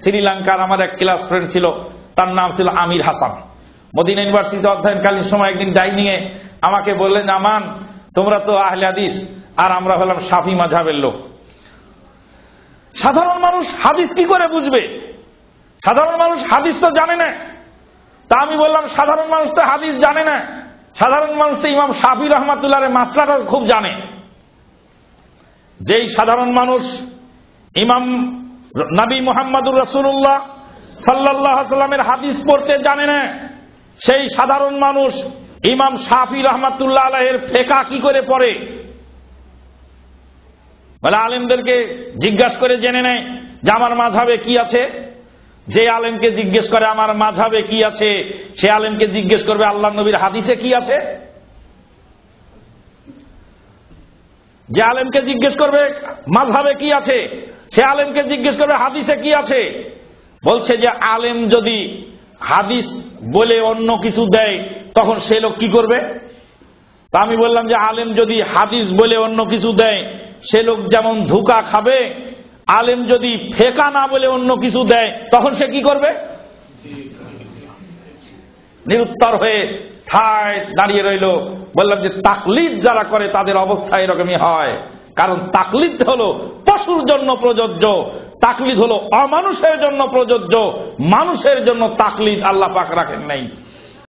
শ্রীলঙ্কার আমার এক ক্লাস ফ্রেন্ড ছিল, তার নাম ছিল আমির হাসান। মদিনা ইউনিভার্সিটিতে অধ্যয়নকালীন সময় একদিন ডাইনিংয়ে আমাকে বললেন, আমান তোমরা তো আহলে হাদিস আর আমরা হলাম শাফি মাযহাবের লোক, সাধারণ মানুষ হাদিস কি করে বুঝবে? সাধারণ মানুষ হাদিস তো জানে না। তা আমি বললাম, সাধারণ মানুষ তো হাদিস জানে না, সাধারণ মানুষ তো ইমাম শাফি রহমাতুল্লাহর মাসলাটা খুব জানে। যেই সাধারণ মানুষ ইমাম নবী মুহাম্মদুর রাসূলুল্লাহ সাল্লাল্লাহু আলাইহি ওয়াসাল্লামের হাদিস পড়তে জানে না, সেই সাধারণ মানুষ ইমাম শাফি রহমাতুল্লাহ আলাইহির ফিকহ কি করে পড়ে? বলে আলেমদেরকে জিজ্ঞাসা করে জেনে নেয় যে আমার মাযহাবে কি আছে। যে আলেমকে জিজ্ঞেস করে আমার মাযহাবে কি আছে, সে আলেমকে জিজ্ঞেস করবে আল্লাহর নবীর হাদিসে কি আছে। যে আলেমকে জিজ্ঞেস করবে মাযহাবে কি আছে, সে আলেমকে জিজ্ঞেস করবে হাদিসে কি আছে। বলছে যে আলেম যদি হাদিস বলে অন্য কিছু দেয় তখন সে লোক কি করবে? তা আমি বললাম যে আলেম যদি হাদিস বলে অন্য কিছু দেয় সে লোক যেমন ধোঁকা খাবে, আলেম যদি ফেকা না বলে অন্য কিছু দেয় তখন সে কি করবে? নিরুত্তর হয়ে ঠায় দাঁড়িয়ে রইল। বললাম যে তাকলিদ যারা করে তাদের অবস্থা এরকমই হয়, কারণ তাকলিদ হলো পশুর জন্য প্রযোজ্য, তাকলিদ হলো অমানুষের জন্য প্রযোজ্য, মানুষের জন্য তাকলিদ আল্লাহ পাক রাখেন নাই।